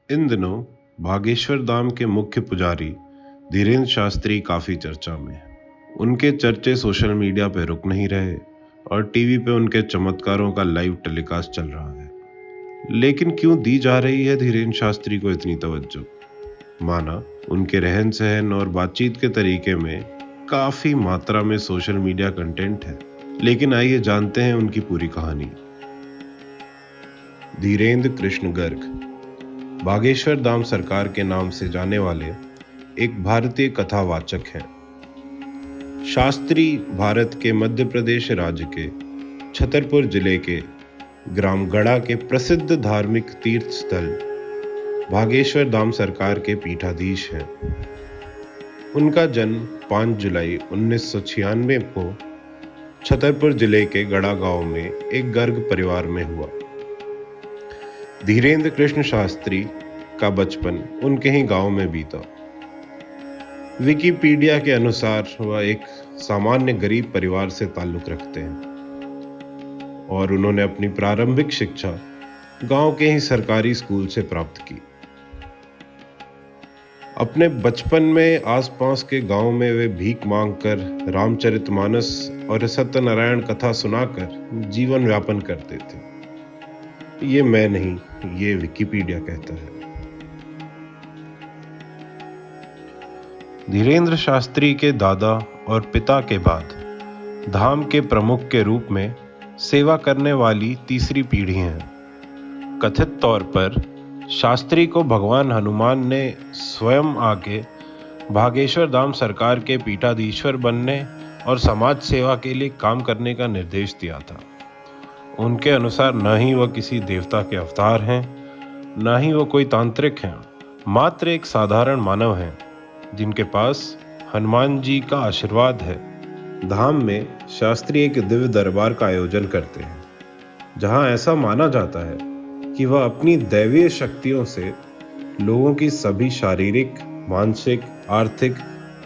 इन दिनों बागेश्वर धाम के मुख्य पुजारी धीरेन्द्र शास्त्री काफी चर्चा में हैं। उनके चर्चे सोशल मीडिया पे रुक नहीं रहे और टीवी पे उनके चमत्कारों का लाइव टेलीकास्ट चल रहा है। लेकिन क्यों दी जा रही है धीरेन्द्र शास्त्री को इतनी तवज्जो? माना उनके रहन सहन और बातचीत के तरीके में काफी मात्रा में सोशल मीडिया कंटेंट है, लेकिन आइए जानते हैं उनकी पूरी कहानी। धीरेन्द्र कृष्ण गर्ग बागेश्वर धाम सरकार के नाम से जाने वाले एक भारतीय कथावाचक हैं। शास्त्री भारत के मध्य प्रदेश राज्य के छतरपुर जिले के ग्राम गढ़ा के प्रसिद्ध धार्मिक तीर्थ स्थल बागेश्वर धाम सरकार के पीठाधीश हैं। उनका जन्म 5 जुलाई 1996 को छतरपुर जिले के गढ़ा गांव में एक गर्ग परिवार में हुआ। धीरेन्द्र कृष्ण शास्त्री का बचपन उनके ही गांव में बीता। विकिपीडिया के अनुसार वह एक सामान्य गरीब परिवार से ताल्लुक रखते हैं और उन्होंने अपनी प्रारंभिक शिक्षा गांव के ही सरकारी स्कूल से प्राप्त की। अपने बचपन में आसपास के गांव में वे भीख मांगकर रामचरितमानस और सत्यनारायण कथा सुनाकर जीवन व्यापन करते थे। ये मैं नहीं, ये विकिपीडिया कहता है। धीरेन्द्र शास्त्री के दादा और पिता के बाद धाम के प्रमुख के रूप में सेवा करने वाली तीसरी पीढ़ी हैं। कथित तौर पर शास्त्री को भगवान हनुमान ने स्वयं आके बागेश्वर धाम सरकार के पीठाधीश्वर बनने और समाज सेवा के लिए काम करने का निर्देश दिया था। उनके अनुसार न ही वह किसी देवता के अवतार हैं, न ही वह कोई तांत्रिक हैं, मात्र एक साधारण मानव हैं जिनके पास हनुमान जी का आशीर्वाद है। धाम में शास्त्री एक दिव्य दरबार का आयोजन करते हैं, जहां ऐसा माना जाता है कि वह अपनी दैवीय शक्तियों से लोगों की सभी शारीरिक, मानसिक, आर्थिक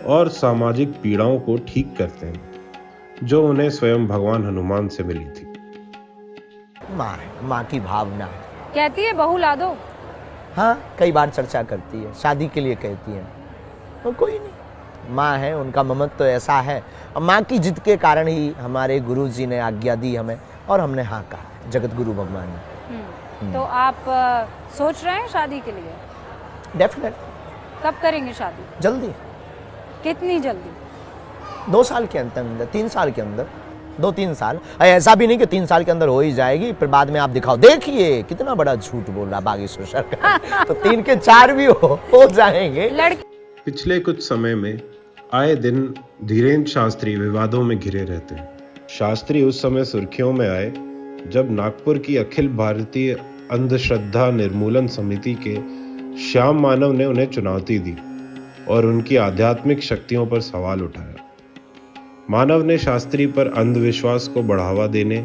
और सामाजिक पीड़ाओं को ठीक करते हैं, जो उन्हें स्वयं भगवान हनुमान से मिली थी। माँ की भावना है। कहती है बहू ला दो। हाँ, कई बार चर्चा करती है, शादी के लिए कहती है। तो कोई नहीं, माँ है, उनका ममत्व तो ऐसा है। माँ की जिद के कारण ही हमारे गुरु जी ने आज्ञा दी हमें और हमने हाँ कहा, जगत गुरु भगवान ने। तो आप सोच रहे हैं शादी के लिए? डेफिनेट। कब करेंगे शादी? जल्दी। कितनी जल्दी? 2 साल के अंदर, 3 साल के अंदर, 2-3 साल। ऐसा भी नहीं कि 3 साल के अंदर हो ही जाएगी, फिर बाद में आप दिखाओ देखिए कितना बड़ा झूठ बोल रहा बागेश्वर सरकार। तो 3 के 4 भी हो जाएंगे। पिछले कुछ समय में आए दिन धीरेन्द्र शास्त्री विवादों में घिरे रहते हैं। शास्त्री उस समय सुर्खियों में आए जब नागपुर की अखिल भारतीय अंधश्रद्धा निर्मूलन समिति के श्याम मानव ने उन्हें चुनौती दी और उनकी आध्यात्मिक शक्तियों पर सवाल उठाया। मानव ने शास्त्री पर अंधविश्वास को बढ़ावा देने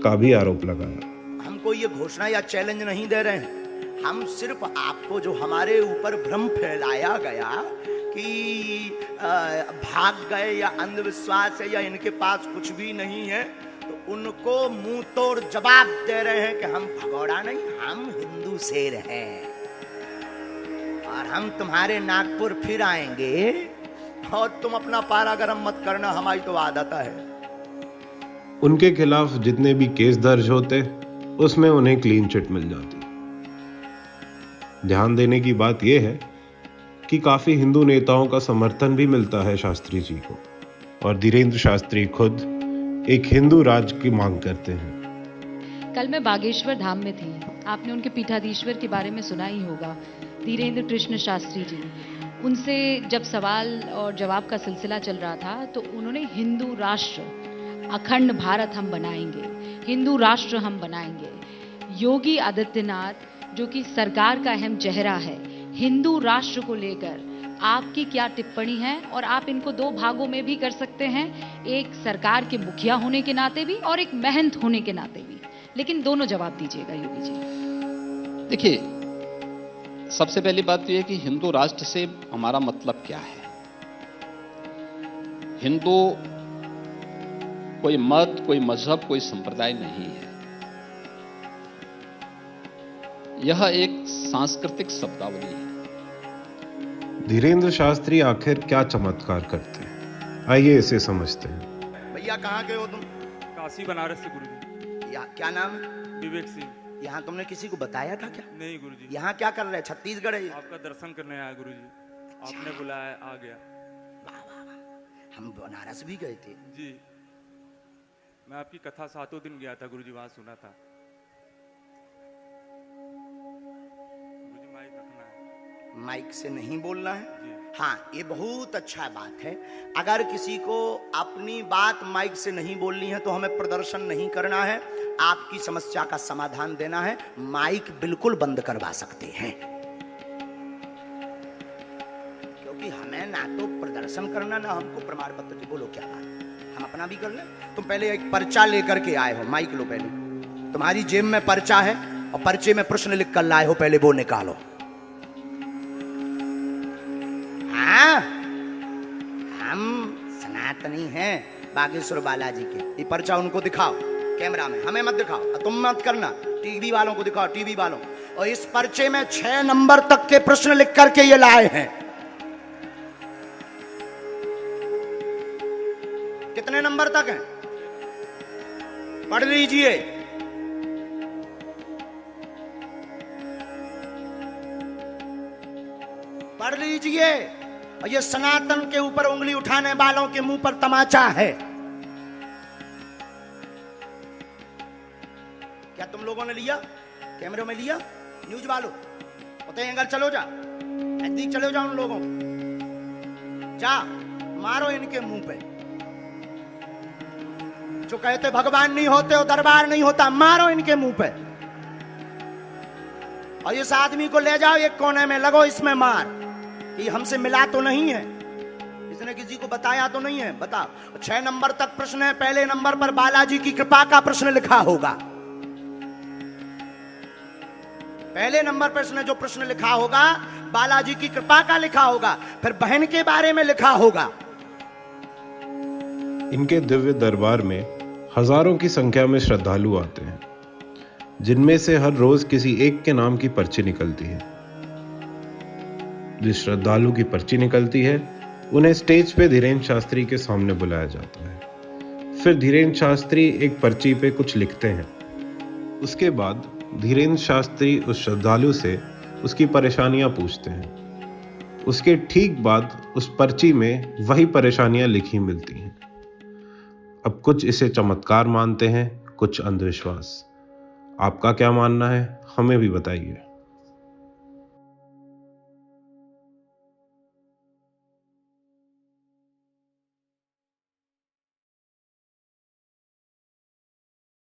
का भी आरोप लगाया। हम कोई ये घोषणा या चैलेंज नहीं दे रहे हैं, हम सिर्फ आपको जो हमारे ऊपर भ्रम फैलाया गया कि भाग गए या अंधविश्वास है या इनके पास कुछ भी नहीं है, तो उनको मुंह तोड़ जवाब दे रहे हैं कि हम भगोड़ा नहीं, हम हिंदू शेर हैं और हम तुम्हारे नागपुर फिर आएंगे और तुम अपना पारा गरम मत करना, हमारी तो आदत है। उनके खिलाफ जितने भी केस दर्ज होते उसमें उन्हें क्लीन चिट मिल जाती। ध्यान देने की बात यह है कि काफी हिंदू नेताओं का समर्थन भी मिलता है शास्त्री जी को, और धीरेन्द्र शास्त्री खुद एक हिंदू राज्य की मांग करते हैं। कल मैं बागेश्वर धाम में थी। आपने उनके पीठाधीश्वर के बारे में सुना ही होगा, धीरेन्द्र कृष्ण शास्त्री जी। उनसे जब सवाल और जवाब का सिलसिला चल रहा था तो उन्होंने हिंदू राष्ट्र, अखंड भारत हम बनाएंगे, हिंदू राष्ट्र हम बनाएंगे। योगी आदित्यनाथ जो कि सरकार का अहम चेहरा है, हिंदू राष्ट्र को लेकर आपकी क्या टिप्पणी है? और आप इनको 2 भागों में भी कर सकते हैं, एक सरकार के मुखिया होने के नाते भी और एक महंत होने के नाते भी, लेकिन दोनों जवाब दीजिएगा योगी जी। देखिए, सबसे पहली बात तो यह कि हिंदू राष्ट्र से हमारा मतलब क्या है। हिंदू कोई मत, कोई मजहब, कोई संप्रदाय नहीं है। यह एक सांस्कृतिक शब्दावली है। धीरेन्द्र शास्त्री आखिर क्या चमत्कार करते हैं, आइए इसे समझते हैं। भैया कहाँ गए हो तुम? काशी बनारस से गुरुजी। क्या नाम है? विवेक सिंह। यहाँ तुमने किसी को बताया था क्या? नहीं गुरुजी। यहाँ क्या कर रहे? छत्तीसगढ़ है ये। आपका दर्शन करने आया गुरुजी, आपने बुलाया, आ गया। वाह वाह वाह, हम बनारस भी गए थे जी। मैं आपकी कथा 7 दिन गया था गुरुजी, वहां सुना था। गुरुजी माइक रखना है। माइक से नहीं बोलना है। जी। हाँ, ये बहुत अच्छा बात है। अगर किसी को अपनी बात माइक से नहीं बोलनी है तो हमें प्रदर्शन नहीं करना है, आपकी समस्या का समाधान देना है। माइक बिल्कुल बंद करवा सकते हैं, क्योंकि हमें ना तो प्रदर्शन करना ना हमको प्रमाण पत्र। बोलो क्या बात, हम अपना भी कर लें। तुम पहले एक पर्चा लेकर के आए हो, माइक लो पहले। तुम्हारी जेब में पर्चा है और पर्चे में प्रश्न लिख कर लाए हो, पहले वो निकालो। हाँ, हम सनातनी हैं बागेश्वर बालाजी के। ये पर्चा उनको दिखाओ कैमरा में, हमें मत दिखाओ, तुम मत करना, टीवी वालों को दिखाओ, टीवी वालों। और इस पर्चे में 6 नंबर तक के प्रश्न लिख करके ये लाए हैं। कितने नंबर तक हैं? पढ़ लीजिए। पढ़ लीजिए। और ये सनातन के ऊपर उंगली उठाने वालों के मुंह पर तमाचा है। क्या तुम लोगों ने लिया? कैमरे में लिया? न्यूज वालों होते एंगल, चलो जा, नजदीक चलो जाओ उन लोगों को, जा मारो इनके मुंह पे। जो कहते भगवान नहीं होते हो, दरबार नहीं होता, मारो इनके मुंह पे। और इस आदमी को ले जाओ एक कोने में, लगो इसमें मार। ये हमसे मिला तो नहीं है, इसने किसी को बताया तो नहीं है, बताओ। 6 नंबर तक प्रश्न है। पहले नंबर पर बालाजी की कृपा का प्रश्न लिखा होगा। पहले नंबर पर इसने जो प्रश्न लिखा होगा बालाजी की कृपा का लिखा होगा, फिर बहन के बारे में लिखा होगा। इनके दिव्य दरबार में हजारों की संख्या में श्रद्धालु आते हैं, जिनमें से हर रोज किसी एक के नाम की पर्ची निकलती है। जिस श्रद्धालु की पर्ची निकलती है उन्हें स्टेज पे धीरेन्द्र शास्त्री के सामने बुलाया जाता है। फिर धीरेन्द्र शास्त्री एक पर्ची पे कुछ लिखते हैं। उसके बाद धीरेन्द्र शास्त्री उस श्रद्धालु से उसकी परेशानियां पूछते हैं। उसके ठीक बाद उस पर्ची में वही परेशानियां लिखी मिलती हैं। अब कुछ इसे चमत्कार मानते हैं, कुछ अंधविश्वास। आपका क्या मानना है, हमें भी बताइए।